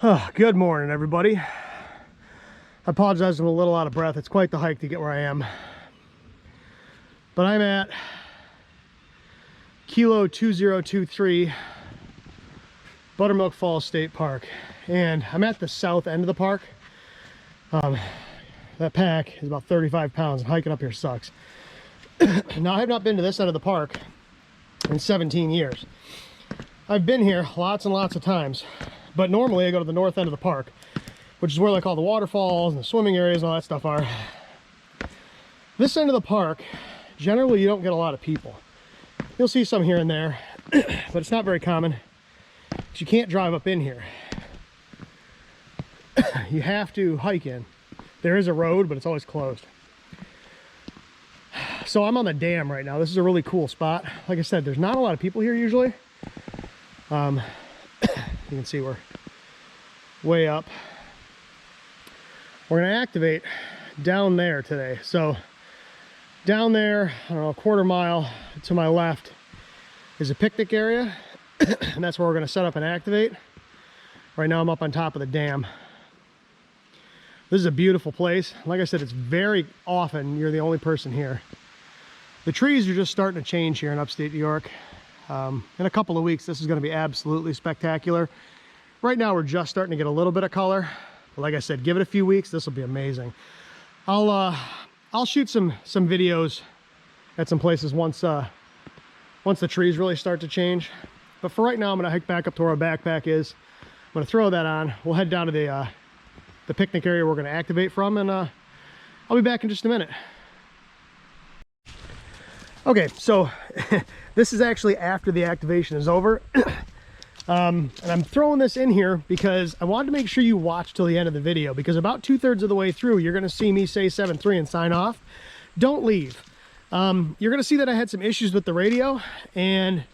Oh, good morning, everybody. I apologize, I'm a little out of breath. It's quite the hike to get where I am. But I'm at K2EJT Buttermilk Falls State Park. And I'm at the south end of the park. That pack is about 35 pounds and hiking up here sucks. Now, I have not been to this end of the park in 17 years. I've been here lots and lots of times, but normally I go to the north end of the park, which is where like all the waterfalls and the swimming areas and all that stuff are. This end of the park, generally you don't get a lot of people. You'll see some here and there, but it's not very common because you can't drive up in here. You have to hike in. There is a road, but it's always closed. So I'm on the dam right now. This is a really cool spot. Like I said, there's not a lot of people here usually. You can see we're way up. We're going to activate down there today. So down there, I don't know, a quarter mile to my left is a picnic area. And that's where we're going to set up and activate. Right now I'm up on top of the dam. This is a beautiful place. Like I said, it's very often you're the only person here. The trees are just starting to change here in upstate New York. In a couple of weeks, this is going to be absolutely spectacular. Right now, we're just starting to get a little bit of color. But like I said, give it a few weeks, this will be amazing. I'll shoot some videos at some places once the trees really start to change. But for right now, I'm going to hike back up to where our backpack is. I'm going to throw that on. We'll head down to the picnic area we're going to activate from, and I'll be back in just a minute. Okay, so this is actually after the activation is over. And I'm throwing this in here because I wanted to make sure you watch till the end of the video, because about 2/3 of the way through, you're going to see me say 7-3 and sign off. Don't leave. You're going to see that I had some issues with the radio, and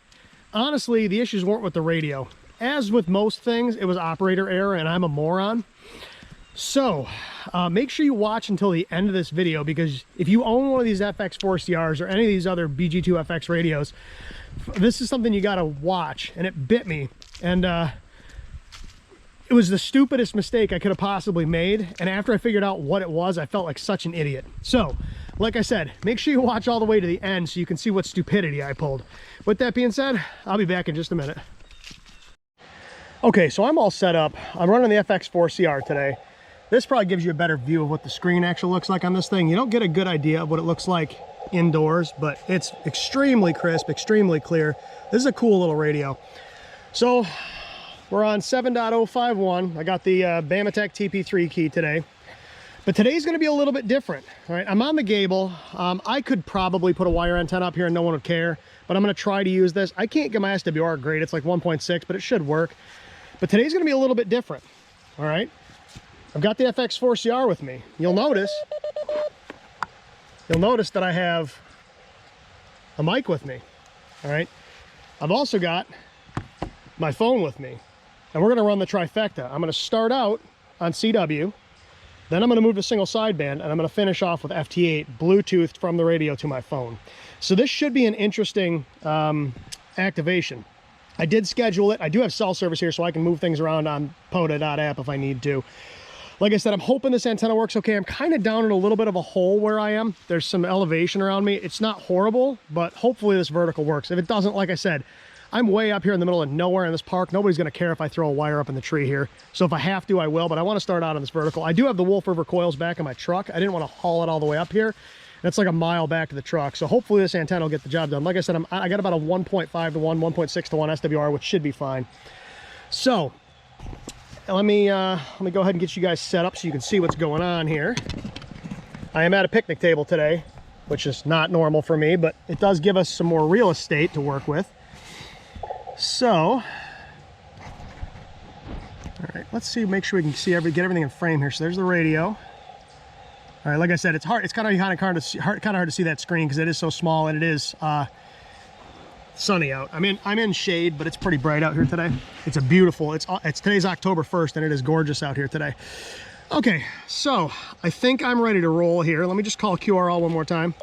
honestly, the issues weren't with the radio. As with most things, it was operator error, and I'm a moron. So make sure you watch until the end of this video, because if you own one of these FX4CRs or any of these other BG2FX radios, this is something you got to watch. And it bit me, and it was the stupidest mistake I could have possibly made. And after I figured out what it was, I felt like such an idiot. So like I said, make sure you watch all the way to the end so you can see what stupidity I pulled. With that being said, I'll be back in just a minute. Okay, so I'm all set up. I'm running the FX4CR today. This probably gives you a better view of what the screen actually looks like on this thing. You don't get a good idea of what it looks like indoors, but it's extremely crisp, extremely clear. This is a cool little radio. So we're on 7.051. I got the Bamatech TP3 key today. But today's going to be a little bit different. All right, I'm on the Gable. I could probably put a wire antenna up here and no one would care, but I'm going to try to use this. I can't get my SWR grade. It's like 1.6, but it should work. But today's going to be a little bit different. All right. I've got the FX4CR with me. You'll notice that I have a mic with me. All right. I've also got my phone with me, and we're going to run the trifecta. I'm going to start out on CW, then I'm going to move to single sideband, and I'm going to finish off with FT8 Bluetooth from the radio to my phone. So this should be an interesting activation. I did schedule it. I do have cell service here, so I can move things around on POTA.app if I need to. Like I said, I'm hoping this antenna works okay. I'm kind of down in a little bit of a hole where I am. There's some elevation around me. It's not horrible, but hopefully this vertical works. If it doesn't, like I said, I'm way up here in the middle of nowhere in this park. Nobody's going to care if I throw a wire up in the tree here. So if I have to, I will, but I want to start out on this vertical. I do have the Wolf River coils back in my truck. I didn't want to haul it all the way up here. That's like a mile back to the truck. So hopefully this antenna will get the job done. Like I said, I got about a 1.5 to 1, 1.6 to 1 SWR, which should be fine. So let me go ahead and get you guys set up so you can see what's going on here. I am at a picnic table today, which is not normal for me, but it does give us some more real estate to work with. So, all right, let's see, make sure we can see get everything in frame here. So there's the radio. All right, like I said, it's hard. It's kind of hard to see that screen because it is so small, and it is sunny out. I'm in shade, but it's pretty bright out here today. It's a beautiful. It's today's October 1st, and it is gorgeous out here today. Okay, so I think I'm ready to roll here. Let me just call QRL one more time.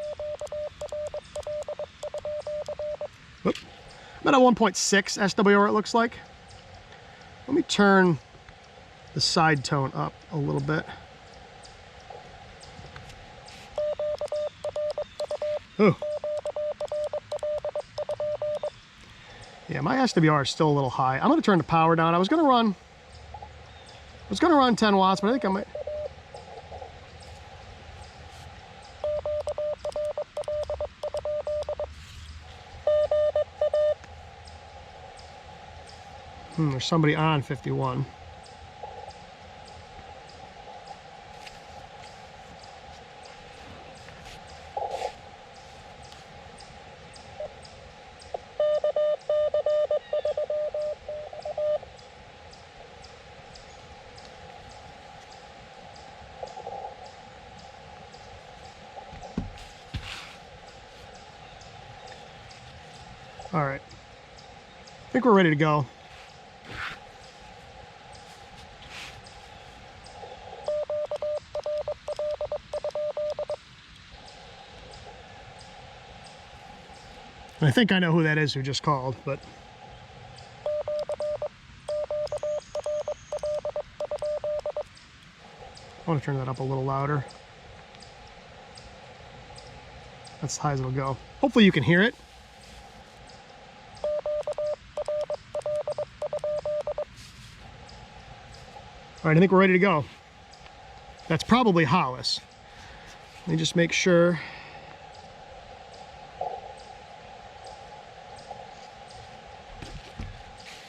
Whoop. I'm at a 1.6 SWR, it looks like. Let me turn the side tone up a little bit. Oh. Yeah, my SWR is still a little high. I'm gonna turn the power down. I was gonna run 10 watts, but I think I might. There's somebody on 51. All right, I think we're ready to go. And I think I know who that is who just called, but I want to turn that up a little louder. That's as high as it'll go. Hopefully you can hear it. All right, I think we're ready to go. That's probably Hollis. Let me just make sure.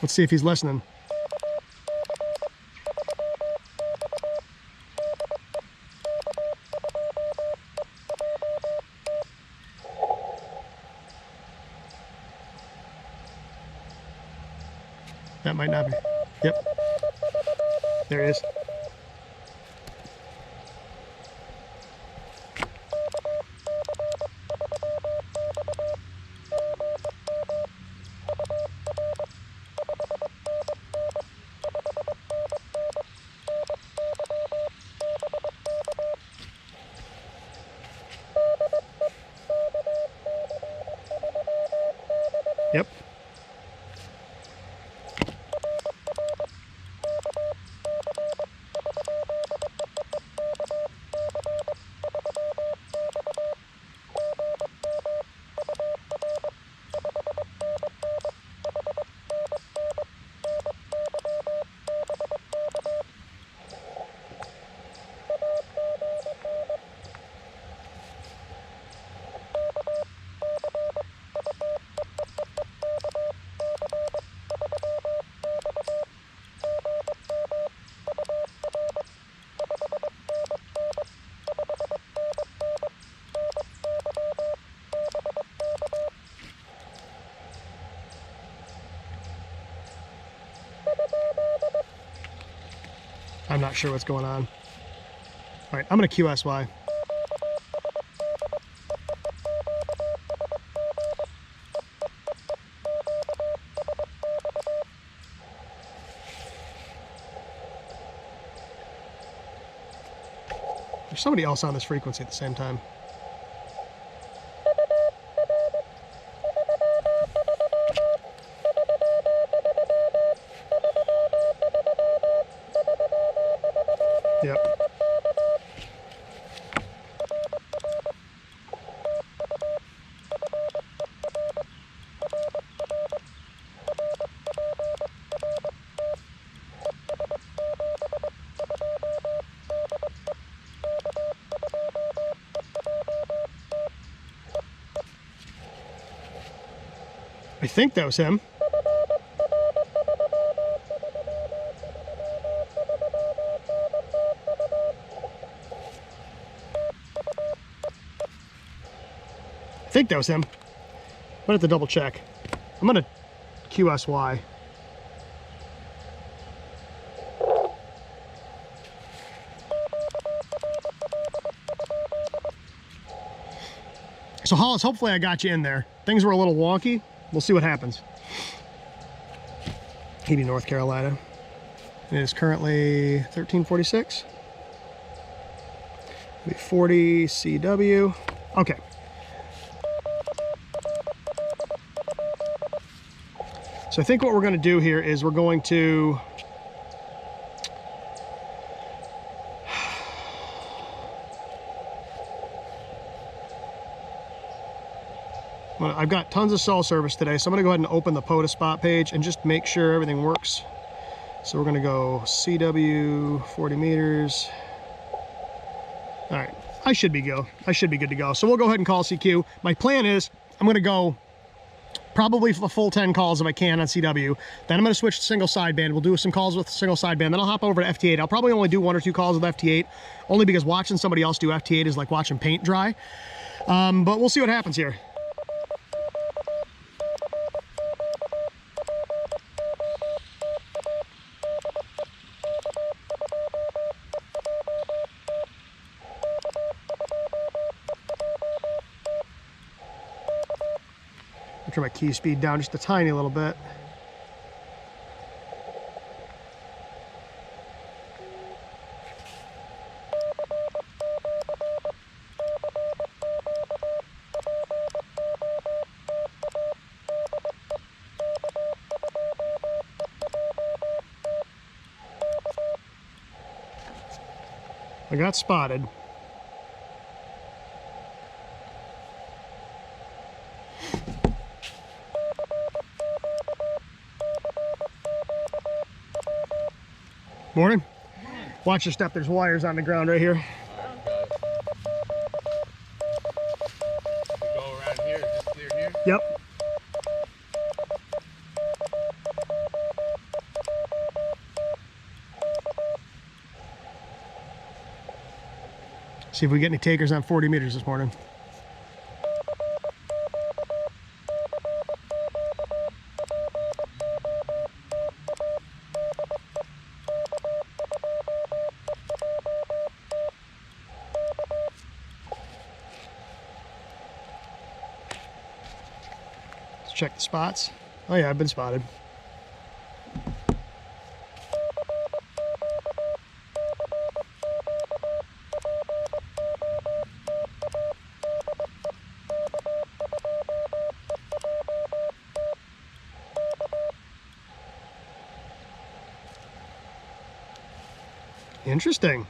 Let's see if he's listening. That might not be. Yep. There it is. Yep. I'm not sure what's going on. All right, I'm gonna QSY. There's somebody else on this frequency at the same time. Yep. I think that was him. I think that was him. I'm gonna have to double check. I'm gonna QSY. So Hollis, hopefully I got you in there. Things were a little wonky. We'll see what happens. Hebby, North Carolina. It is currently 1346. 40 CW. Okay. So I think what we're going to do here is we're going to Well, I've got tons of cell service today, so I'm gonna go ahead and open the POTA spot page and just make sure everything works. So we're gonna go CW 40 meters. All right, I should be good to go. So we'll go ahead and call CQ. My plan is I'm gonna go probably for the full 10 calls if I can on CW. Then I'm gonna switch to single sideband. We'll do some calls with single sideband. Then I'll hop over to FT8. I'll probably only do 1 or 2 calls with FT8, only because watching somebody else do FT8 is like watching paint dry. But we'll see what happens here. Turn my key speed down just a tiny little bit. I got spotted. Morning. Watch your step, there's wires on the ground right here. We go around here, just clear here? Yep. See if we get any takers on 40 meters this morning. Check the spots. Oh yeah, I've been spotted. Interesting.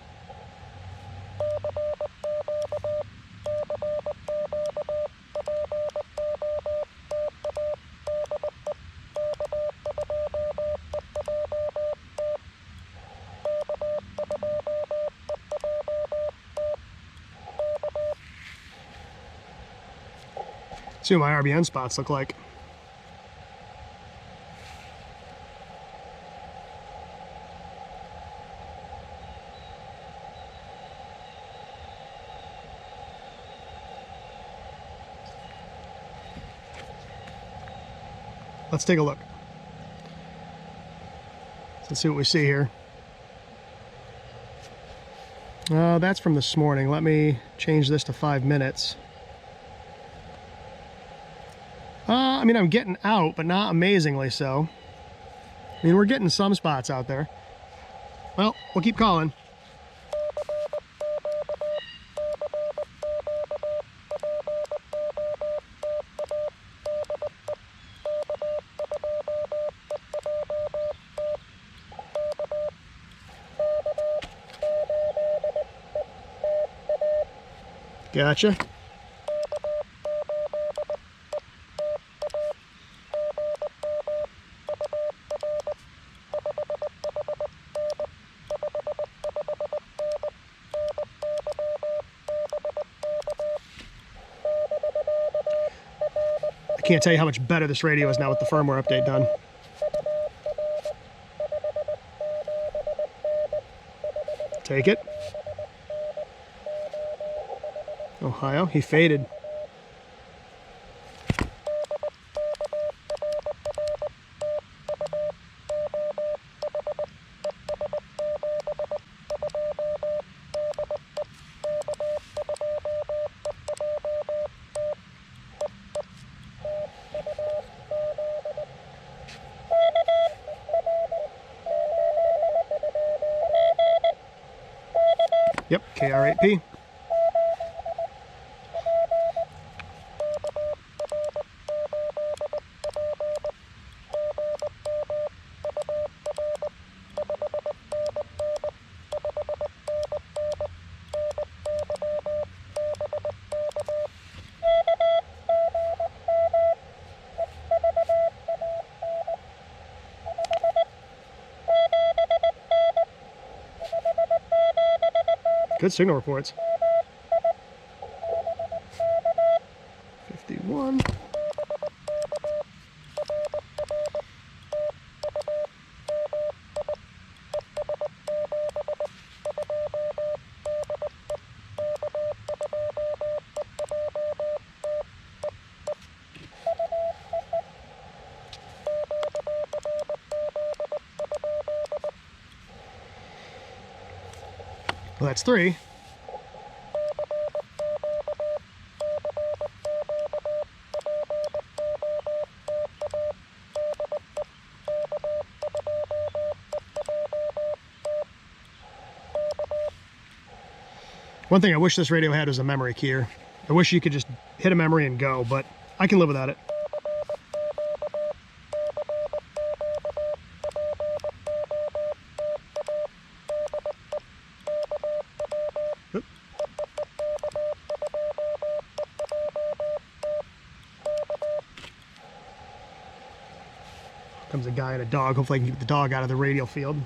See what my RBN spots look like. Let's take a look. Let's see what we see here. That's from this morning. Let me change this to 5 minutes. I mean, I'm getting out, but not amazingly so. I mean, we're getting some spots out there. Well, we'll keep calling. Gotcha. I can't tell you how much better this radio is now with the firmware update done. Take it. Ohio, he faded. Yep, KR8P. Good signal reports. 51. Well, that's 3. One thing I wish this radio had was a memory keyer. I wish you could just hit a memory and go, but I can live without it. Oop. Comes a guy and a dog. Hopefully I can keep the dog out of the radial field.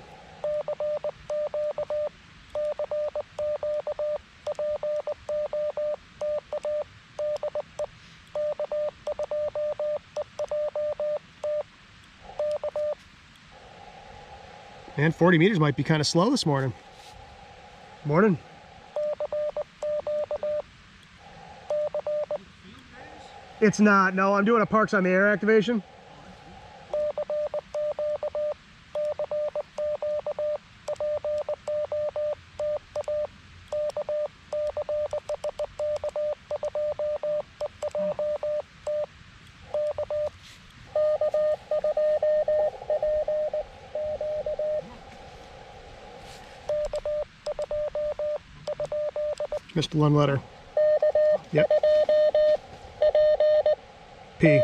Man, 40 meters might be kind of slow this morning. Morning. It's not. No, I'm doing a Parks on the Air activation. Missed one letter. Yep. P.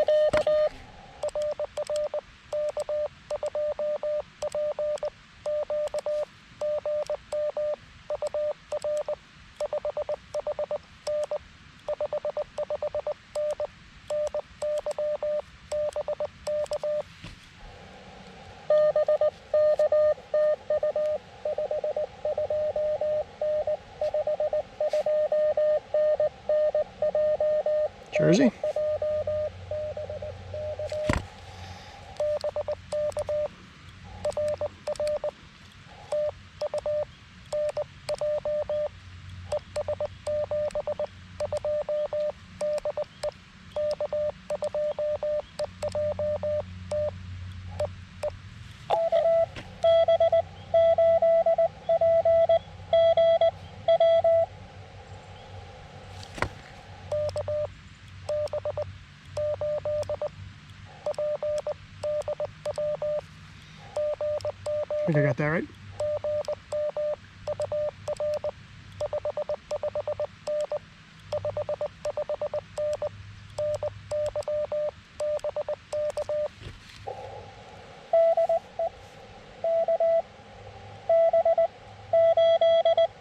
Jersey. I think I got that right.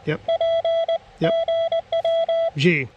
Yep. Yep. G.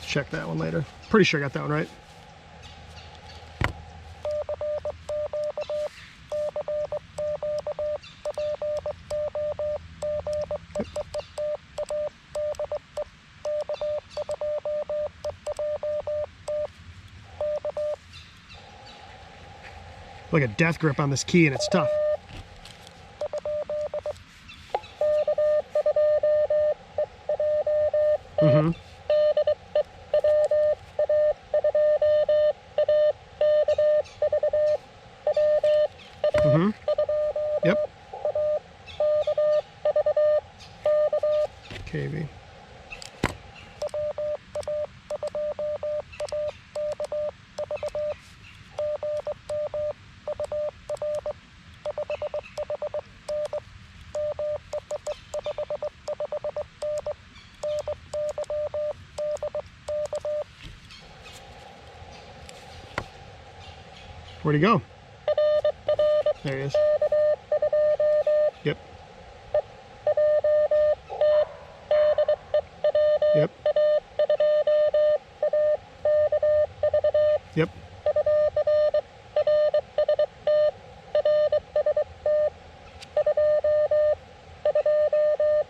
Check that one later. Pretty sure I got that one right. Like a death grip on this key, and it's tough. Mm-hmm. Mm-hmm. Yep. KV. Where'd he go? There he is. Yep. Yep. Yep.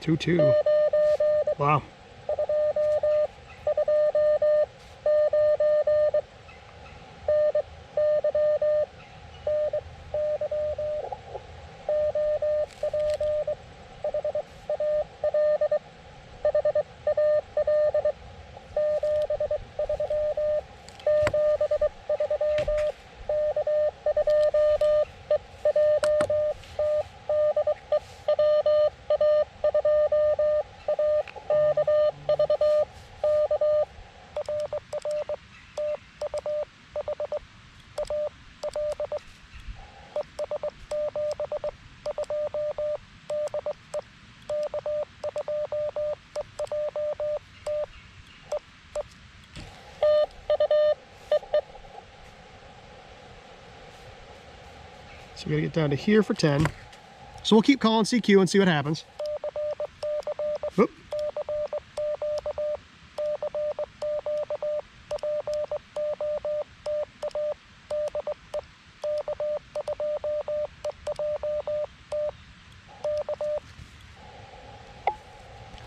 Two. Wow. So we gotta get down to here for 10. So we'll keep calling CQ and see what happens. Oop.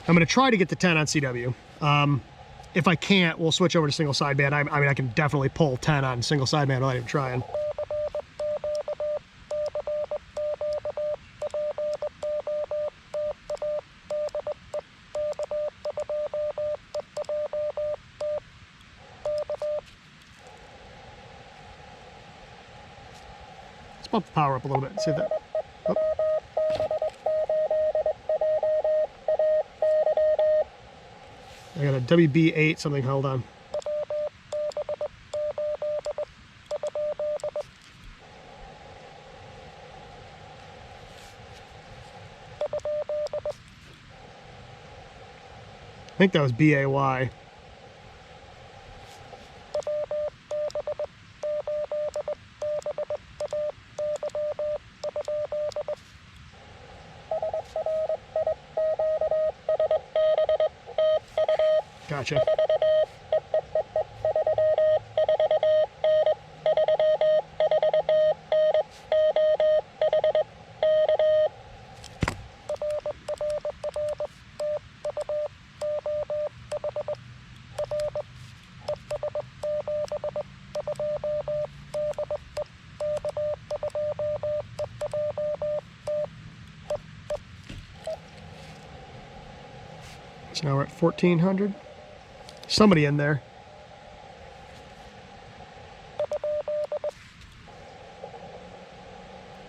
I'm gonna try to get to 10 on CW. If I can't, we'll switch over to single sideband. I mean, I can definitely pull 10 on single sideband without even trying. Let's bump the power up a little bit and see if that... Oh. I got a WB8 something held on. I think that was BAY. Gotcha. So now we're at 1400. Somebody in there.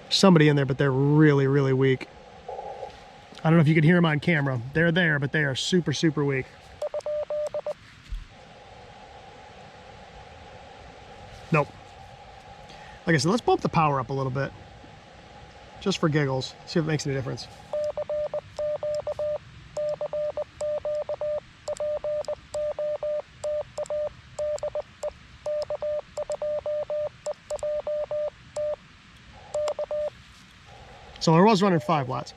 Somebody in there, but they're really, really weak. I don't know if you can hear them on camera. They're there, but they are super, super weak. Nope. Like I said, let's bump the power up a little bit. Just for giggles. See if it makes any difference. So I was running 5 watts.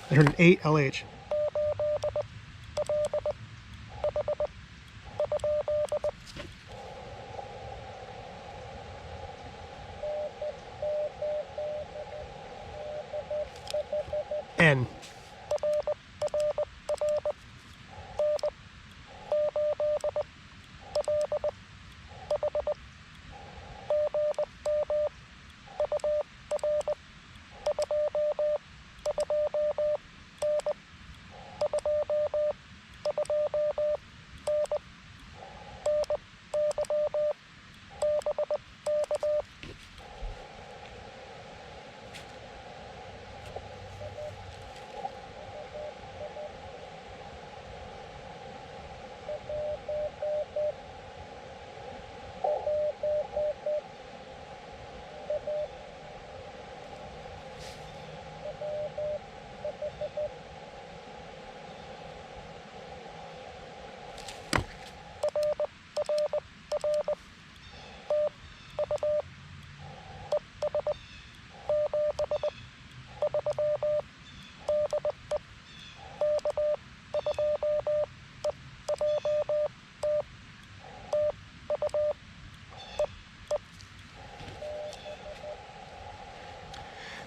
I heard an 8 LH. N.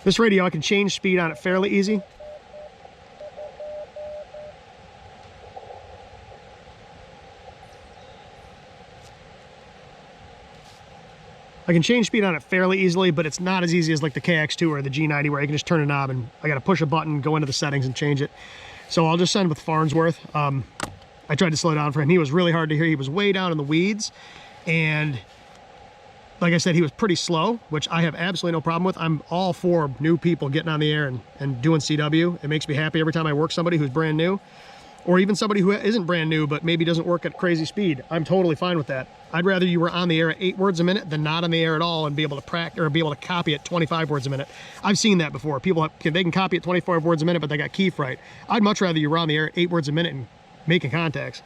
This radio, I can change speed on it fairly easy. I can change speed on it fairly easily, but it's not as easy as like the KX2 or the G90 where I can just turn a knob and I got to push a button, go into the settings and change it. So I'll just send with Farnsworth. I tried to slow down for him. He was really hard to hear. He was way down in the weeds. And like I said, he was pretty slow, which I have absolutely no problem with. I'm all for new people getting on the air and doing CW. It makes me happy every time I work somebody who's brand new, or even somebody who isn't brand new, but maybe doesn't work at crazy speed. I'm totally fine with that. I'd rather you were on the air at 8 words a minute than not on the air at all and be able to practice or be able to copy at 25 words a minute. I've seen that before. People, they can copy at 25 words a minute, but they got key fright. I'd much rather you were on the air at 8 words a minute and making contacts.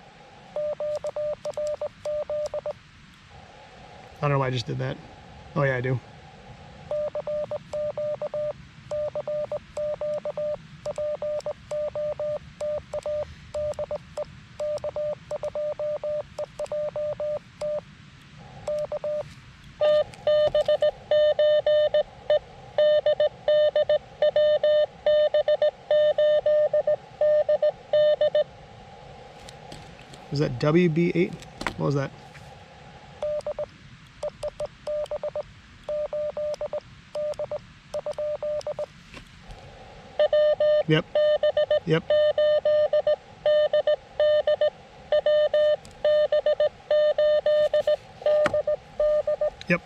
I don't know why I just did that. Oh yeah, I do. Is that WB8? What was that? Yep. Yep. Yep.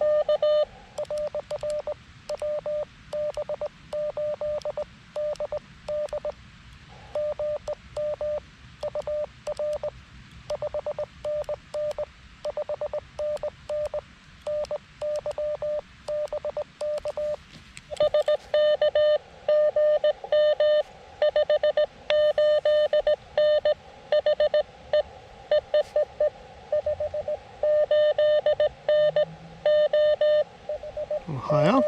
Ohio?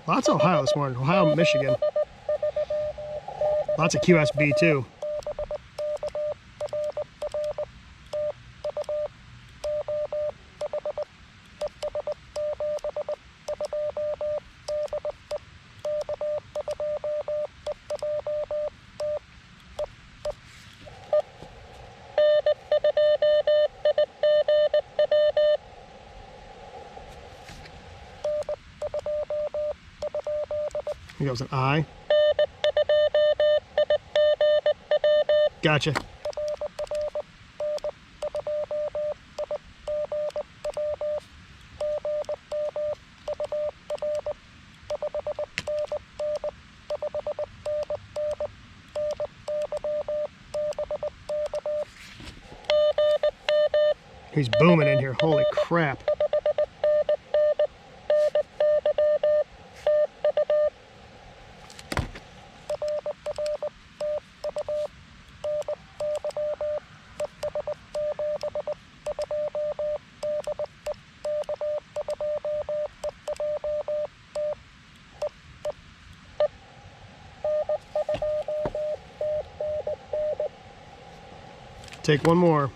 Lots of Ohio this morning. Ohio, Michigan. Lots of QSB too. I think that was an I. Gotcha. He's booming in here. Holy crap. Take one more.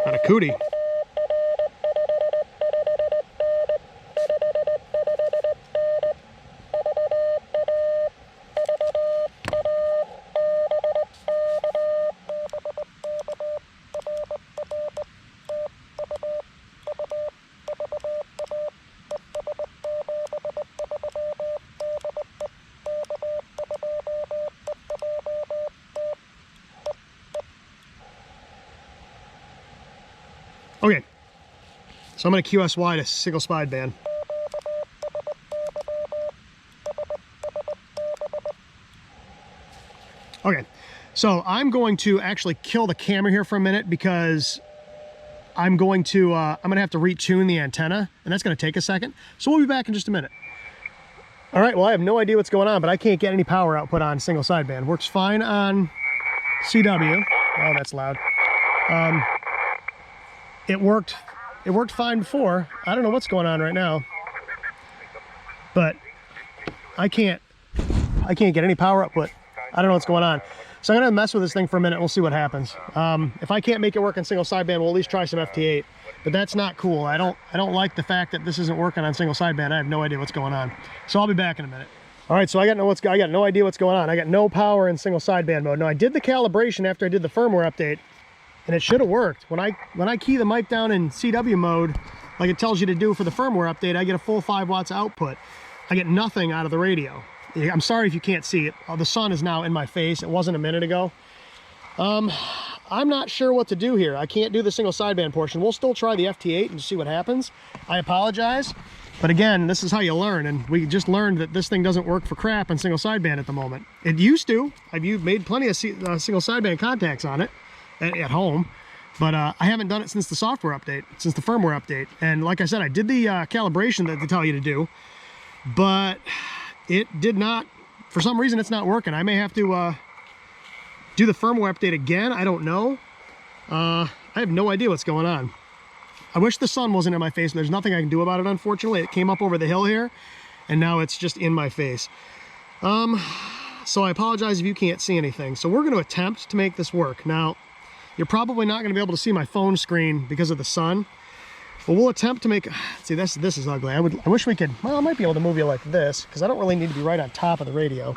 Got a cootie. Okay, so I'm going to QSY to single spide band. Okay, so I'm going to actually kill the camera here for a minute because I'm going to have to retune the antenna, and that's going to take a second. So we'll be back in just a minute. All right, well, I have no idea what's going on, but I can't get any power output on single sideband. Works fine on CW. Oh, that's loud. It worked fine before. I don't know what's going on right now. but I can't get any power output. I don't know what's going on. So I'm gonna mess with this thing for a minute and we'll see what happens. If I can't make it work on single sideband, we'll at least try some FT8, but that's not cool. I don't like the fact that this isn't working on single sideband. I have no idea what's going on. So I'll be back in a minute. All right, so I got no idea what's going on. I got no power in single sideband mode. Now I did the calibration after I did the firmware update, and it should have worked. When I key the mic down in CW mode, like it tells you to do for the firmware update, I get a full 5 watts output. I get nothing out of the radio. I'm sorry if you can't see it. The sun is now in my face. It wasn't a minute ago. I'm not sure what to do here. I can't do the single sideband portion. We'll still try the FT8 and see what happens. I apologize. But again, this is how you learn, and we just learned that this thing doesn't work for crap on single sideband at the moment. It used to. I've made plenty of single sideband contacts on it at home, but I haven't done it since the software update, since the firmware update. And like I said, I did the calibration that they tell you to do, but it did not, for some reason it's not working. I may have to do the firmware update again. I don't know. I have no idea what's going on. I wish the sun wasn't in my face. There's nothing I can do about it, unfortunately. It came up over the hill here, and now it's just in my face. So I apologize if you can't see anything. So we're going to attempt to make this work. Now, you're probably not going to be able to see my phone screen because of the sun, but we'll attempt to make... See, this is ugly. I wish we could... Well, I might be able to move you like this, because I don't really need to be right on top of the radio.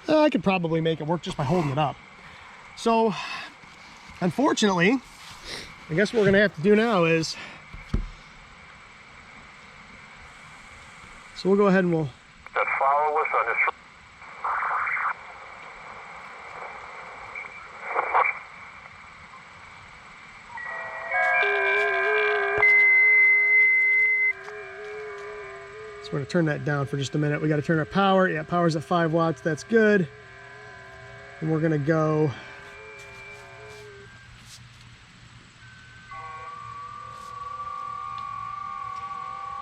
I could probably make it work just by holding it up. So, unfortunately, I guess what we're gonna have to do now is, so we'll go ahead and we'll just follow us on this. So we're gonna turn that down for just a minute. We gotta turn our power. Yeah, power's at 5 watts, that's good. And we're gonna go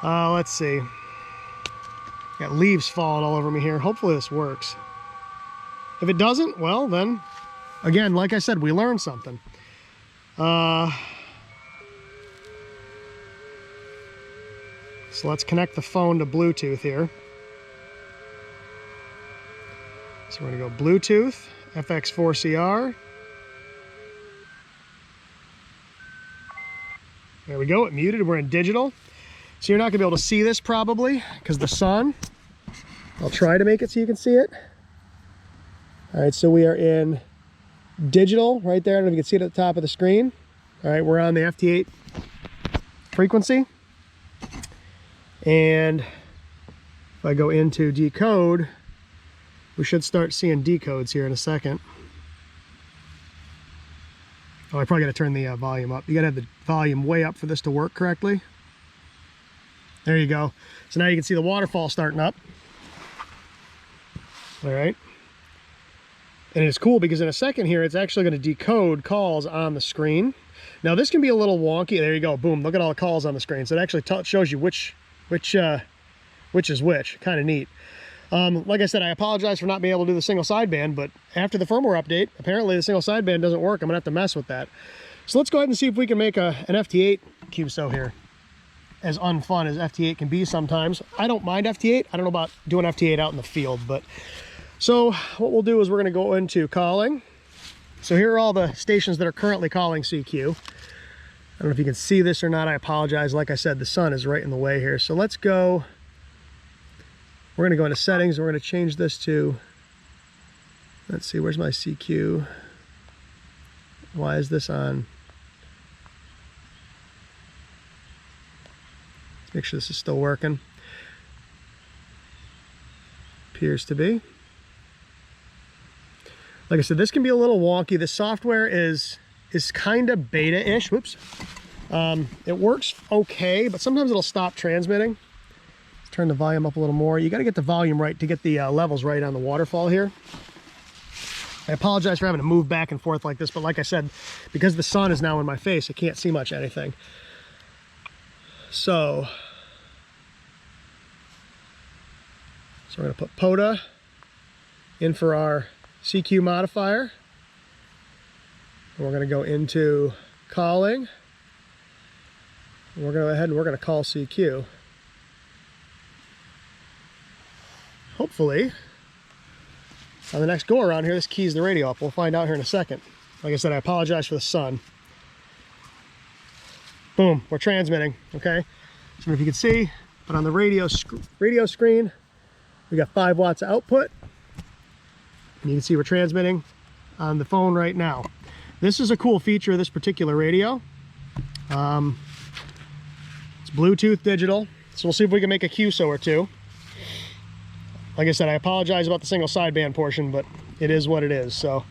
let's see. Got leaves falling all over me here. Hopefully this works. If it doesn't, well then, again, like I said, we learned something. So let's connect the phone to Bluetooth here. So we're gonna go Bluetooth, FX4CR. There we go, it muted, we're in digital. So you're not gonna be able to see this probably because the sun. I'll try to make it so you can see it. All right, so we are in digital right there. I don't know if you can see it at the top of the screen. All right, we're on the FT8 frequency. And if I go into decode, we should start seeing decodes here in a second. Oh, I probably gotta turn the volume up. You gotta have the volume way up for this to work correctly. There you go. So now you can see the waterfall starting up. All right. And it's cool because in a second here, it's actually going to decode calls on the screen. Now this can be a little wonky. There you go. Boom. Look at all the calls on the screen. So it actually shows you which is which. Kind of neat. Like I said, I apologize for not being able to do the single sideband, but after the firmware update, apparently the single sideband doesn't work. I'm going to have to mess with that. So let's go ahead and see if we can make an FT8 QSO here. As unfun as FT8 can be sometimes. I don't mind FT8. I don't know about doing FT8 out in the field, but so what we'll do is we're going to go into calling. So here are all the stations that are currently calling CQ. I don't know if you can see this or not. I apologize. Like I said, the sun is right in the way here. So let's go. We're going to go into settings. We're going to change this to, let's see, where's my CQ? Why is this on? Make sure this is still working. Appears to be. Like I said, this can be a little wonky. The software is kind of beta-ish. Whoops. It works okay, but sometimes it'll stop transmitting. Let's turn the volume up a little more. You got to get the volume right to get the levels right on the waterfall here. I apologize for having to move back and forth like this, but like I said, because the sun is now in my face, I can't see much anything. So we're going to put POTA in for our CQ modifier. And we're going to go into calling. And we're going to go ahead and we're going to call CQ. hopefully, on the next go around here, this keys the radio up. We'll find out here in a second. Like I said, I apologize for the sun. Boom, we're transmitting, okay? So I don't know if you can see, but on the radio screen, we got 5 watts of output. And you can see we're transmitting on the phone right now. This is a cool feature of this particular radio. It's Bluetooth digital, so we'll see if we can make a QSO or two. Like I said, I apologize about the single sideband portion, but it is what it is, so.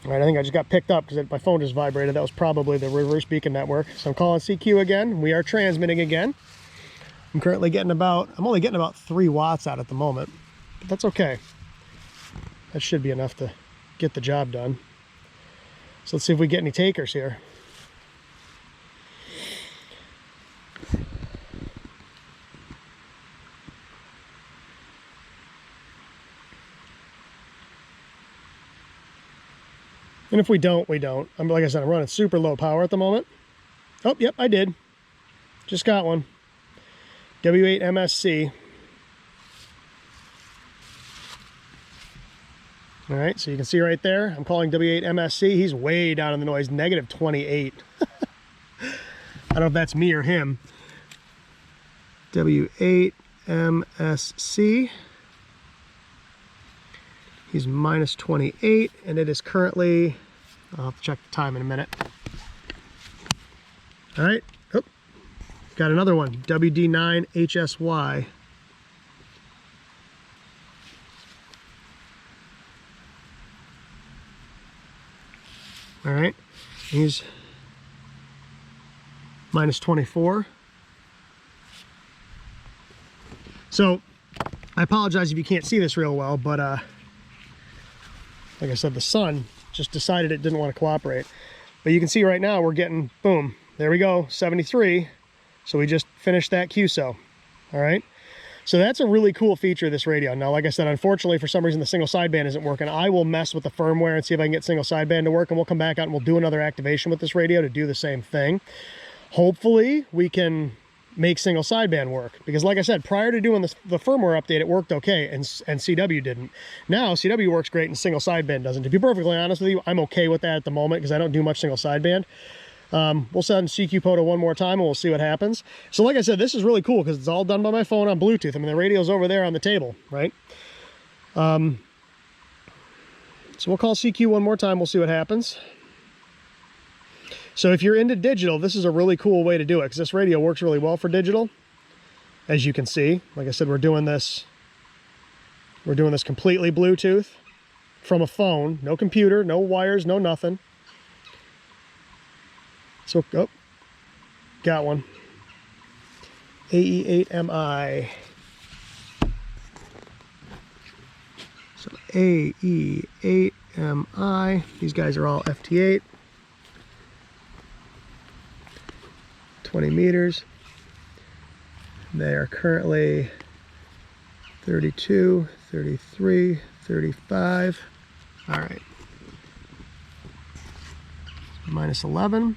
All right, I think I just got picked up because my phone just vibrated. That was probably the reverse beacon network. So I'm calling CQ again. We are transmitting again. I'm currently getting I'm only getting about 3 watts out at the moment, but that's okay. That should be enough to get the job done. So let's see if we get any takers here. And if we don't, we don't. Like I said, I'm running super low power at the moment. Oh, yep, I did. Just got one. W8MSC. All right, so you can see right there, I'm calling W8MSC. He's way down in the noise, negative 28. I don't know if that's me or him. W8MSC. He's minus 28, and it is currently, I'll have to check the time in a minute. All right, oh, got another one, WD9HSY. All right, he's minus 24. So, I apologize if you can't see this real well, but like I said, the sun just decided it didn't want to cooperate. But you can see right now we're getting, boom, there we go, 73. So we just finished that QSO, all right? So that's a really cool feature of this radio. Now, like I said, unfortunately, for some reason, the single sideband isn't working. I will mess with the firmware and see if I can get single sideband to work, and we'll come back out and we'll do another activation with this radio to do the same thing. Hopefully, we can make single sideband work, because like I said, prior to doing the firmware update, it worked okay, and CW didn't. Now CW works great and single sideband doesn't. To be perfectly honest with you, I'm okay with that at the moment because I don't do much single sideband. We'll send CQ POTA one more time and we'll see what happens. So like I said, this is really cool because it's all done by my phone on Bluetooth. I mean, the radio's over there on the table, right? So we'll call CQ one more time, we'll see what happens. So if you're into digital, this is a really cool way to do it because this radio works really well for digital. As you can see, like I said, we're doing this completely Bluetooth from a phone, no computer, no wires, no nothing. So, oh, got one. AE8MI. So AE8MI, these guys are all FT8. 20 meters. They are currently 32, 33, 35. All right. Minus 11.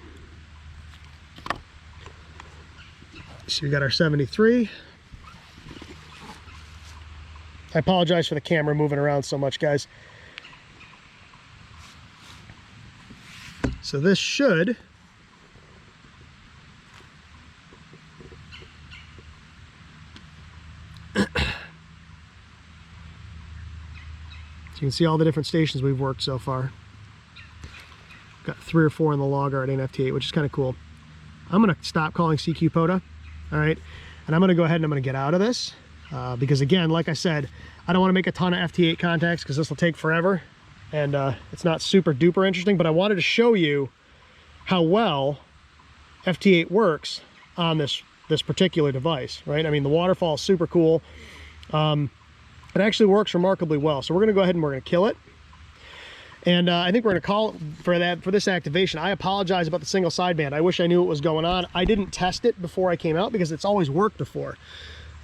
So we got our 73. I apologize for the camera moving around so much, guys. So this should you can see all the different stations we've worked so far. Got 3 or 4 in the log already in FT8, which is kind of cool. I'm going to stop calling CQ POTA, all right? And I'm going to go ahead and I'm going to get out of this because, again, like I said, I don't want to make a ton of FT8 contacts because this will take forever and it's not super duper interesting, but I wanted to show you how well FT8 works on this particular device, right? I mean, the waterfall is super cool. It actually works remarkably well. So we're going to go ahead and we're going to kill it. And I think we're going to call for this activation. I apologize about the single sideband. I wish I knew what was going on. I didn't test it before I came out because it's always worked before.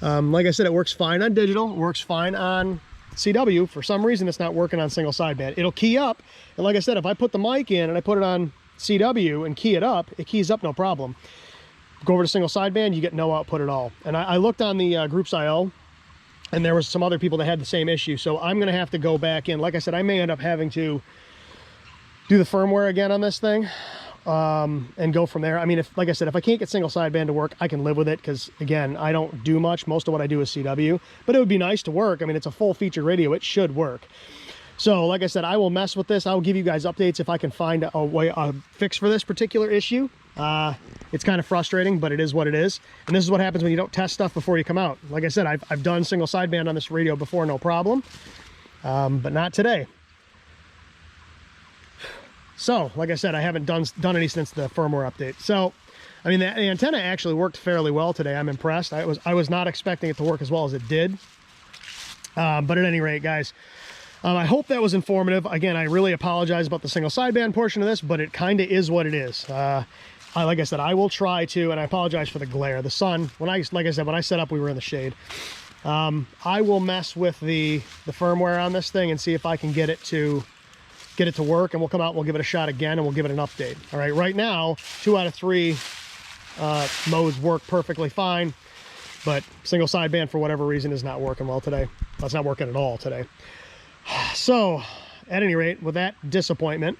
Like I said, it works fine on digital. It works fine on CW. For some reason, it's not working on single sideband. It'll key up. And like I said, if I put the mic in and I put it on CW and key it up, it keys up no problem. Go over to single sideband, you get no output at all. And I looked on the Groups IO and there was some other people that had the same issue. So I'm going to have to go back in. Like I said, I may end up having to do the firmware again on this thing, and go from there. I mean, like I said, if I can't get single sideband to work, I can live with it, because again, I don't do much. Most of what I do is CW, but it would be nice to work. I mean, it's a full featured radio. It should work. So like I said, I will mess with this. I'll give you guys updates if I can find a fix for this particular issue. It's kind of frustrating, but it is what it is. And this is what happens when you don't test stuff before you come out. Like I said, I've done single sideband on this radio before, no problem, but not today. So, like I said, I haven't done any since the firmware update. So, I mean, the antenna actually worked fairly well today. I'm impressed. I was not expecting it to work as well as it did. But at any rate, guys, I hope that was informative. Again, I really apologize about the single sideband portion of this, but it kind of is what it is. Like I said, I will try to, and I apologize for the glare. The sun, like I said, when I set up, we were in the shade. I will mess with the firmware on this thing and see if I can get it to work, and we'll come out and we'll give it a shot again, and we'll give it an update. All right, right now 2 out of 3 modes work perfectly fine, but single sideband for whatever reason is not working well today. Well, it's not working at all today. So at any rate, with that disappointment,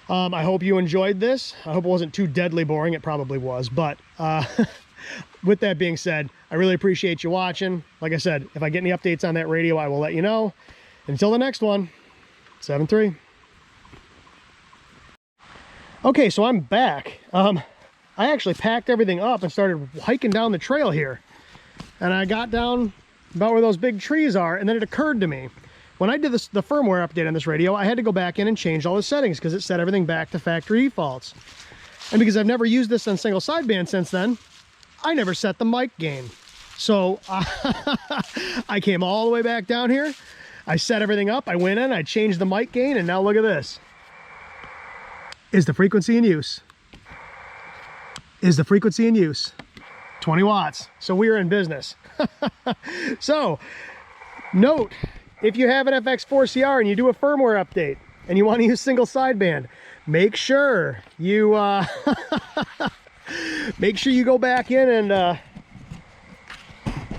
I hope you enjoyed this. I hope it wasn't too deadly boring. It probably was, but with that being said, I really appreciate you watching. Like I said, if I get any updates on that radio, I will let you know. Until the next one, 7-3. Okay, so I'm back. I actually packed everything up and started hiking down the trail here. And I got down about where those big trees are, and then it occurred to me, when I did the firmware update on this radio, I had to go back in and change all the settings because it set everything back to factory defaults. And because I've never used this on single sideband since then, I never set the mic gain. So I came all the way back down here. I set everything up. I went in, I changed the mic gain, and now look at this. Is the frequency in use? Is the frequency in use? 20 watts. So we are in business. So note, if you have an FX4CR and you do a firmware update and you want to use single sideband, make sure you go back in and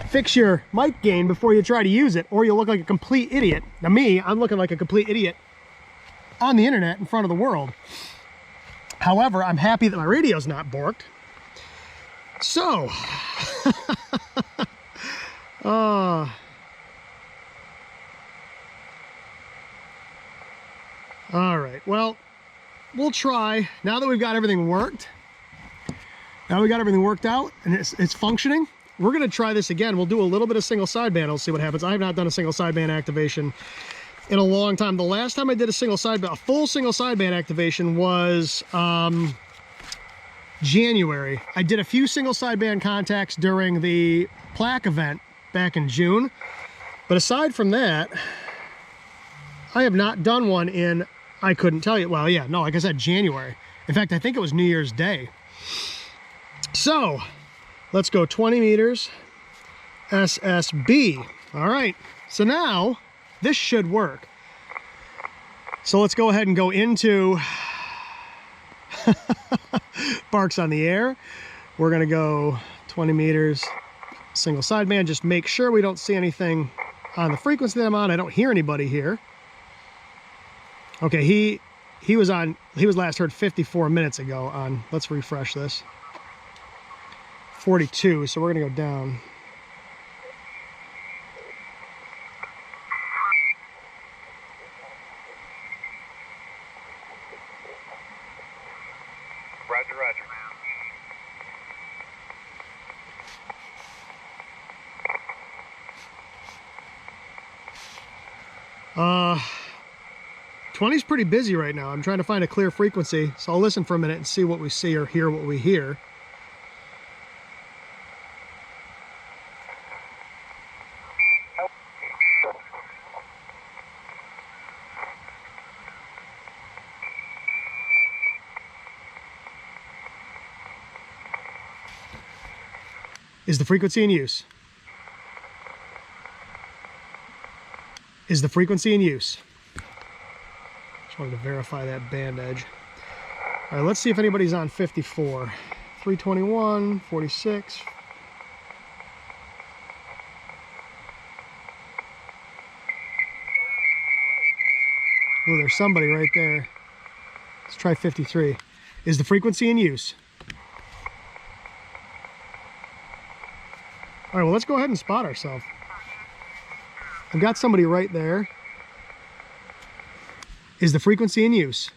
fix your mic gain before you try to use it, or you'll look like a complete idiot. Now me, I'm looking like a complete idiot on the internet in front of the world. However, I'm happy that my radio's not borked. So, all right, well, we'll try. Now that we've got everything worked, now we got everything worked out and it's functioning, we're gonna try this again. We'll do a little bit of single sideband. We'll see what happens. I have not done a single sideband activation in a long time. The last time I did a full single sideband activation was January. I did a few single sideband contacts during the plaque event back in June, but aside from that, I have not done one in, I couldn't tell you. Well, yeah, no, like I said, January. In fact, I think it was New Year's Day. So let's go 20 meters SSB. All right, so now this should work. So let's go ahead and go into Barks on the Air. We're gonna go 20 meters single sideband. Just make sure we don't see anything on the frequency that I'm on. I don't hear anybody here. Okay, he was last heard 54 minutes ago on, let's refresh this, 42, so we're gonna go down. Roger, roger. 20's pretty busy right now. I'm trying to find a clear frequency, so I'll listen for a minute and see what we see or hear what we hear. Is the frequency in use? Is the frequency in use? Just wanted to verify that band edge. All right, let's see if anybody's on 54. 321, 46. Oh, there's somebody right there. Let's try 53. Is the frequency in use? All right, well, let's go ahead and spot ourselves. I've got somebody right there. Is the frequency in use?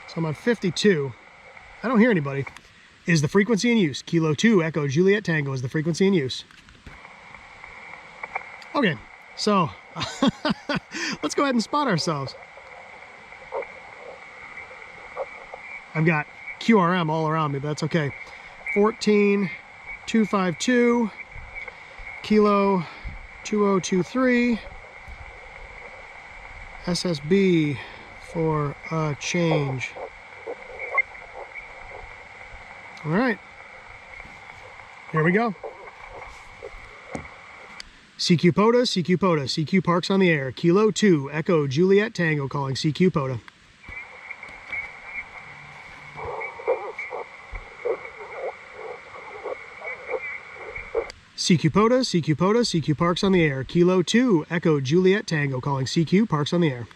So I'm on 52. I don't hear anybody. Is the frequency in use? Kilo 2, Echo, Juliet, Tango. Is the frequency in use? Okay, so let's go ahead and spot ourselves. I've got QRM all around me, but that's okay. 14252, Kilo 2023, SSB for a change. All right, here we go. CQ POTA, CQ POTA, CQ Parks on the air. Kilo 2, Echo, Juliet, Tango, calling CQ POTA. CQ POTA, CQ POTA, CQ Parks on the air. Kilo 2, Echo, Juliet, Tango, calling CQ Parks on the air.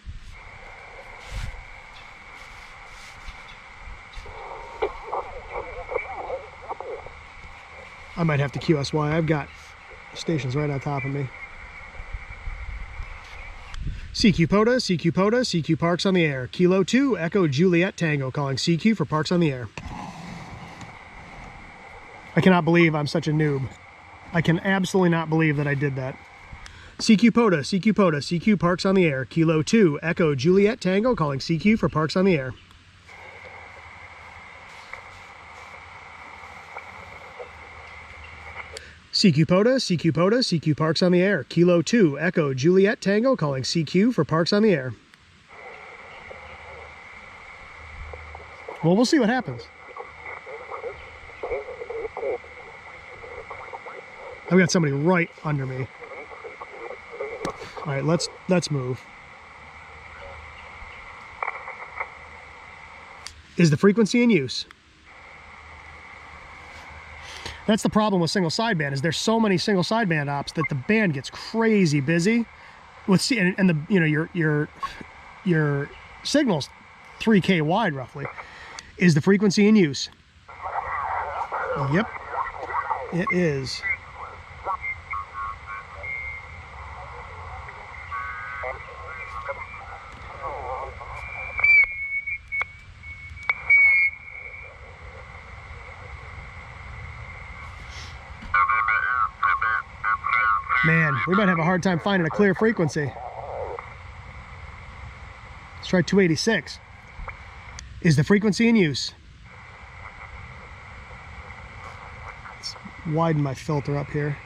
I might have to QSY. I've got stations right on top of me. CQ POTA, CQ POTA, CQ Parks on the air. Kilo 2, Echo, Juliet, Tango, calling CQ for Parks on the air. I cannot believe I'm such a noob. I can absolutely not believe that I did that. CQ POTA, CQ POTA, CQ Parks on the air. Kilo 2, Echo, Juliet, Tango, calling CQ for Parks on the air. CQ POTA, CQ POTA, CQ Parks on the air. Kilo 2, Echo, Juliet, Tango, calling CQ for Parks on the air. Well, we'll see what happens. I've got somebody right under me. All right, let's move. Is the frequency in use? That's the problem with single sideband, is there's so many single sideband ops that the band gets crazy busy with, and the, you know, your signal's 3K wide roughly. Is the frequency in use? Yep, it is. Man, we might have a hard time finding a clear frequency. Let's try 286. Is the frequency in use? Let's widen my filter up here.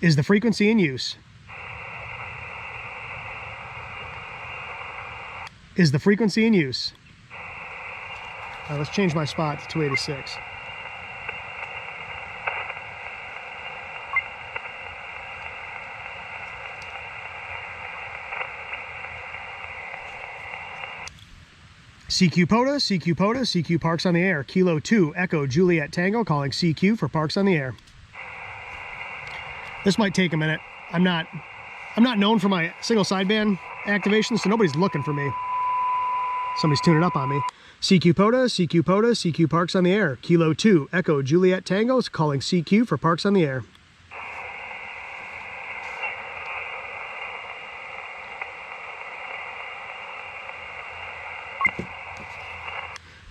Is the frequency in use? Is the frequency in use? All right, let's change my spot to 286. CQ POTA, CQ POTA, CQ Parks on the air. Kilo 2, Echo, Juliet, Tango, calling CQ for Parks on the air. This might take a minute. I'm not known for my single sideband activation, so nobody's looking for me. Somebody's tuning up on me. CQ POTA, CQ POTA, CQ Parks on the air. Kilo 2, Echo, Juliet, Tango, calling CQ for Parks on the air.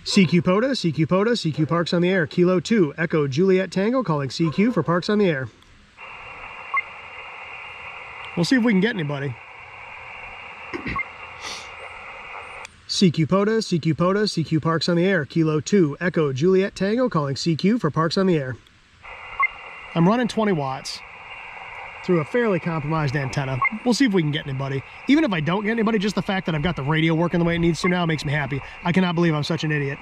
CQ POTA, CQ POTA, CQ Parks on the air. Kilo 2, Echo, Juliet, Tango, calling CQ for Parks on the air. We'll see if we can get anybody. CQ POTA, CQ POTA, CQ Parks on the air. Kilo 2, Echo, Juliet, Tango, calling CQ for Parks on the air. I'm running 20 watts through a fairly compromised antenna. We'll see if we can get anybody. Even if I don't get anybody, just the fact that I've got the radio working the way it needs to now makes me happy. I cannot believe I'm such an idiot.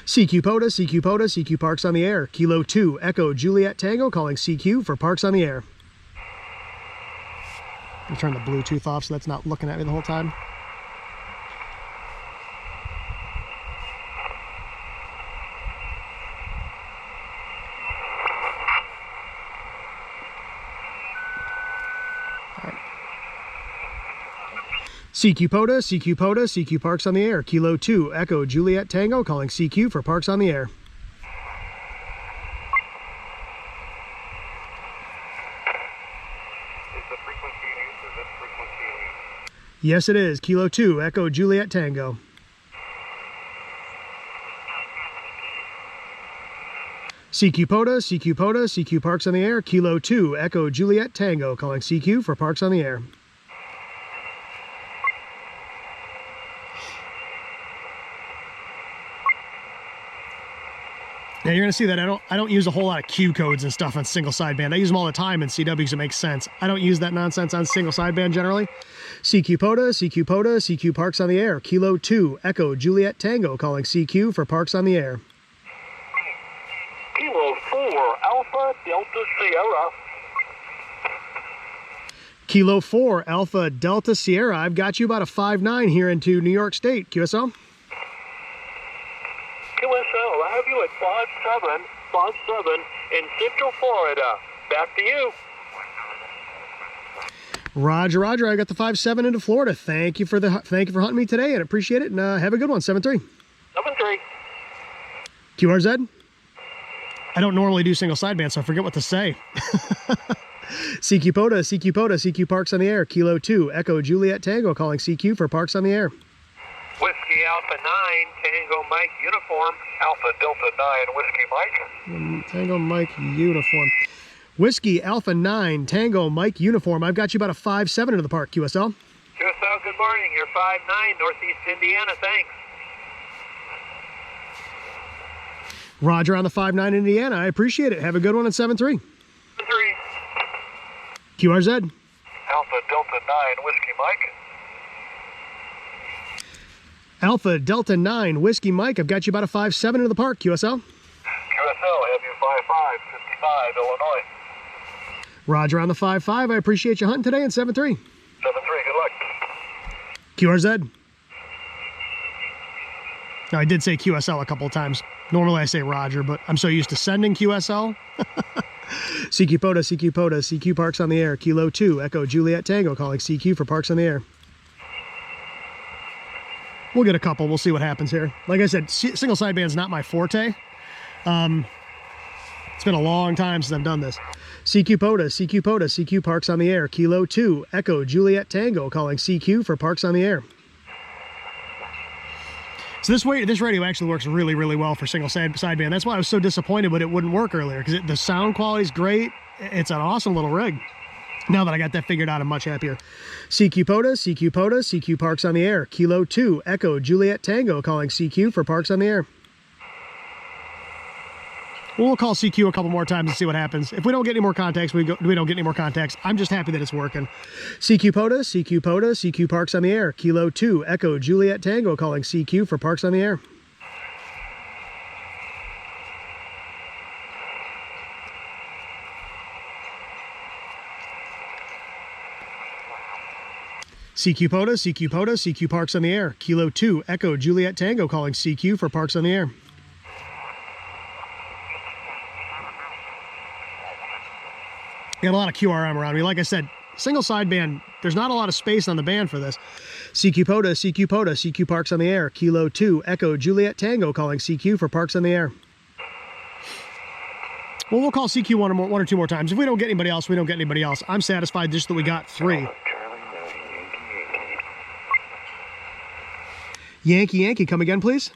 CQ POTA, CQ POTA, CQ Parks on the air. Kilo 2, Echo, Juliet, Tango, calling CQ for Parks on the air. I'll turn the Bluetooth off so that's not looking at me the whole time. CQ POTA, CQ POTA, CQ Parks on the air. Kilo 2, Echo Juliet Tango, calling CQ for Parks on the air. Is the frequency in use? Is this frequency in use? Yes, it is. Kilo 2, Echo Juliet Tango. CQ POTA, CQ POTA, CQ Parks on the air. Kilo 2, Echo Juliet Tango, calling CQ for Parks on the air. Now you're gonna see that I don't use a whole lot of Q codes and stuff on single sideband. I use them all the time in CWs. It makes sense. I don't use that nonsense on single sideband generally. CQ POTA, CQ POTA, CQ Parks on the air. Kilo 2, Echo Juliet Tango, calling CQ for Parks on the air. Kilo 4, Alpha Delta Sierra. Kilo 4, Alpha Delta Sierra. I've got you about a 5'9" here into New York State. QSL? QSL, I have you at 5757 in Central Florida. Back to you. Roger, Roger. I got the 5'7" into Florida. Thank you for hunting me today, and appreciate it. And have a good one. 7-3. 7-3. QRZ. I don't normally do single sideband, so I forget what to say. CQ POTA, CQ POTA, CQ Parks on the air. Kilo 2, Echo Juliet Tango, calling CQ for Parks on the air. Whiskey Alpha 9, Tango Mike Uniform, Alpha Delta 9, Whiskey Mike. Tango Mike Uniform. Whiskey Alpha 9, Tango Mike Uniform. I've got you about a 5'7" into the park. QSL? QSL, good morning. You're 5'9", Northeast Indiana. Thanks. Roger on the 5'9" Indiana. I appreciate it. Have a good one at 7-3. 3. QRZ. Alpha Delta 9, Whiskey Mike. Alpha Delta 9, Whiskey Mike. I've got you about a 5'7" into the park. QSL? QSL, have you 55, 55, Illinois. Roger on the 5'5". I appreciate you hunting today in 7-3. 7-3, good luck. QRZ. Now, I did say QSL a couple of times. Normally I say Roger, but I'm so used to sending QSL. CQ POTA, CQ POTA, CQ Parks on the air. Kilo 2, Echo Juliet Tango, calling CQ for Parks on the air. We'll get a couple. We'll see what happens here. Like I said, single sideband's not my forte. It's been a long time since I've done this. CQ POTA, CQ POTA, CQ Parks on the air. Kilo 2, Echo Juliet Tango, calling CQ for Parks on the air. So this radio actually works really, really well for single sideband. That's why I was so disappointed when it wouldn't work earlier, because the sound quality is great. It's an awesome little rig. Now that I got that figured out, I'm much happier. CQ POTA, CQ POTA, CQ Parks on the air. Kilo 2, Echo Juliet Tango, calling CQ for Parks on the air. We'll call CQ a couple more times and see what happens. If we don't get any more contacts, we don't get any more contacts. I'm just happy that it's working. CQ POTA, CQ POTA, CQ Parks on the air. Kilo 2, Echo Juliet Tango, calling CQ for Parks on the air. CQ POTA, CQ POTA, CQ Parks on the air. Kilo 2, Echo Juliet Tango, calling CQ for Parks on the air. Got a lot of QRM around me. Like I said, single sideband, there's not a lot of space on the band for this. CQ POTA, CQ POTA, CQ Parks on the air. Kilo 2, Echo Juliet Tango, calling CQ for Parks on the air. Well, we'll call CQ one or two more times. If we don't get anybody else, we don't get anybody else. I'm satisfied just that we got 3. Yankee, Yankee, come again, please.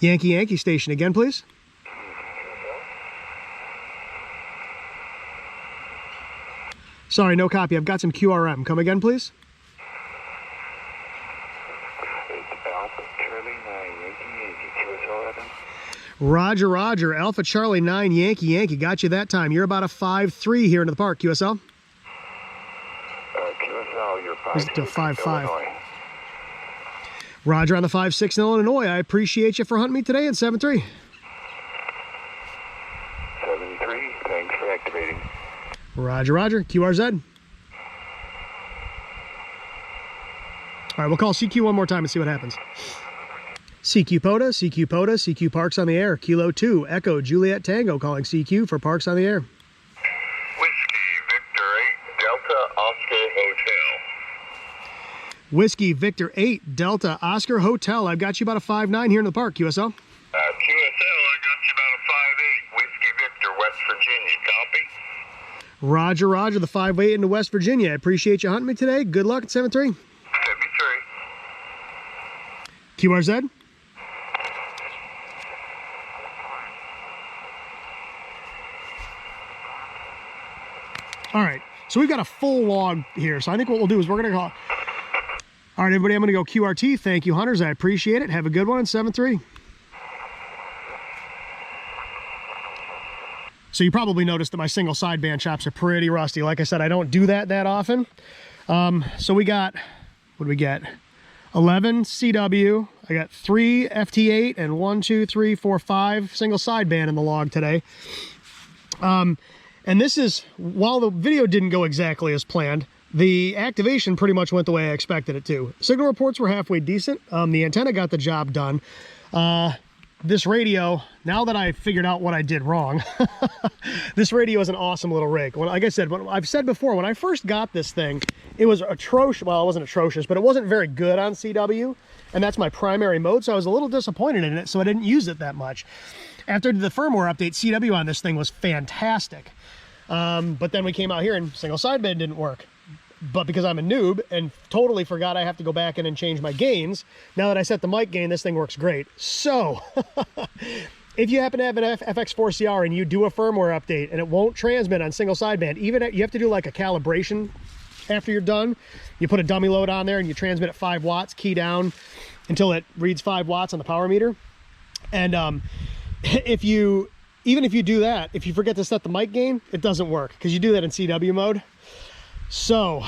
Yankee, Yankee station again, please. Sorry, no copy. I've got some QRM. Come again, please. Roger, Roger. Alpha Charlie 9, Yankee, Yankee. Got you that time. You're about a 5'3" here into the park. QSL? QSL, you're 5'5". Roger on the 5'6" in Illinois. I appreciate you for hunting me today in 7-3. 7-3, thanks for activating. Roger, Roger. QRZ. All right, we'll call CQ one more time and see what happens. CQ POTA, CQ POTA, CQ Parks on the air. Kilo 2, Echo Juliet Tango, calling CQ for Parks on the air. Whiskey Victor 8, Delta Whiskey Victor 8 Delta Oscar Hotel. I've got you about a 5'9" here in the park, QSL. QSL, I got you about a 5'8", Whiskey Victor, West Virginia. Copy? Roger, roger, the 5'8" into West Virginia. I appreciate you hunting me today. Good luck at 7-3. 73. QRZ. All right, so we've got a full log here. So I think what we'll do is we're gonna go. All right, everybody, I'm gonna go QRT. Thank you, hunters. I appreciate it. Have a good one. 7-3. So you probably noticed that my single sideband chops are pretty rusty. Like I said, I don't do that often. So we got, what do we get? 11 CW. I got 3 FT8 and 1, 2, 3, 4, 5 single sideband in the log today. And this is, while the video didn't go exactly as planned, the activation pretty much went the way I expected it to. Signal reports were halfway decent. The antenna got the job done. This radio, now that I figured out what I did wrong, this radio is an awesome little rig. Like I said, I've said before, when I first got this thing, it was atrocious. Well, it wasn't atrocious, but it wasn't very good on CW, and that's my primary mode, so I was a little disappointed in it, so I didn't use it that much. After the firmware update, CW on this thing was fantastic. But then we came out here and single sideband didn't work. But because I'm a noob and totally forgot I have to go back in and change my gains, now that I set the mic gain, this thing works great. So, if you happen to have an FX4CR and you do a firmware update and it won't transmit on single sideband, even you have to do like a calibration after you're done. You put a dummy load on there and you transmit at 5 watts, key down until it reads 5 watts on the power meter. And even if you do that, if you forget to set the mic gain, it doesn't work because you do that in CW mode. So,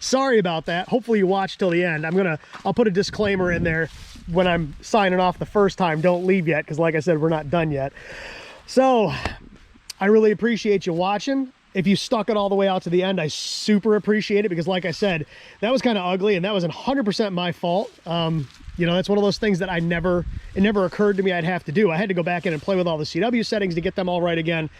sorry about that. Hopefully you watch till the end. I'll put a disclaimer in there when I'm signing off the first time. Don't leave yet, because like I said, we're not done yet. So, I really appreciate you watching. If you stuck it all the way out to the end, I super appreciate it, because like I said, that was kind of ugly and that was 100% my fault. You know, that's one of those things that it never occurred to me I'd have to do. I had to go back in and play with all the CW settings to get them all right again.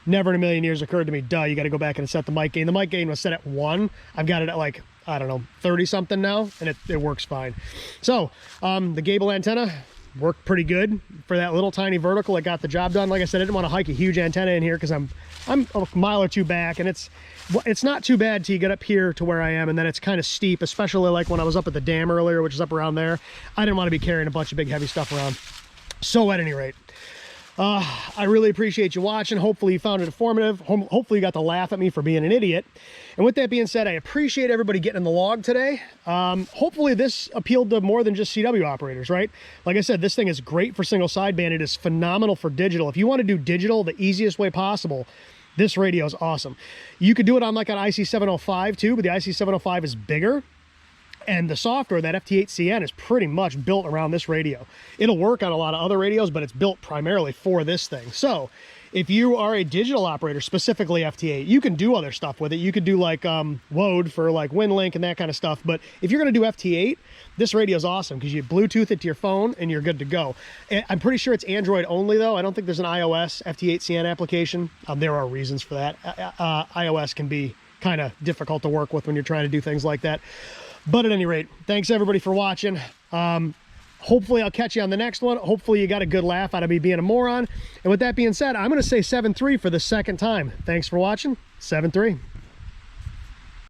Never in a million years occurred to me, duh, you got to go back and set the mic gain. The mic gain was set at 1. I've got it at like, I don't know, 30 something now, and it works fine. So, the gable antenna worked pretty good for that little tiny vertical. It got the job done. Like I said, I didn't want to hike a huge antenna in here because I'm a mile or two back, and it's not too bad till you get up here to where I am, and then it's kind of steep, especially like when I was up at the dam earlier, which is up around there. I didn't want to be carrying a bunch of big heavy stuff around. So at any rate, I really appreciate you watching. Hopefully you found it informative. Hopefully you got to laugh at me for being an idiot. And with that being said, I appreciate everybody getting in the log today. Hopefully this appealed to more than just CW operators, right? Like I said, this thing is great for single sideband. It is phenomenal for digital. If you want to do digital the easiest way possible, this radio is awesome. You could do it on like an IC705 too, but the IC705 is bigger. And the software, that FT8CN, is pretty much built around this radio. It'll work on a lot of other radios, but it's built primarily for this thing. So if you are a digital operator, specifically FT8, you can do other stuff with it. You could do like WODE for like WinLink and that kind of stuff. But if you're going to do FT8, this radio is awesome because you Bluetooth it to your phone and you're good to go. I'm pretty sure it's Android only, though. I don't think there's an iOS FT8CN application. There are reasons for that. iOS can be kind of difficult to work with when you're trying to do things like that. But at any rate, thanks everybody for watching. Hopefully I'll catch you on the next one. Hopefully you got a good laugh out of me being a moron. And with that being said, I'm going to say 7-3 for the second time. Thanks for watching. 7-3.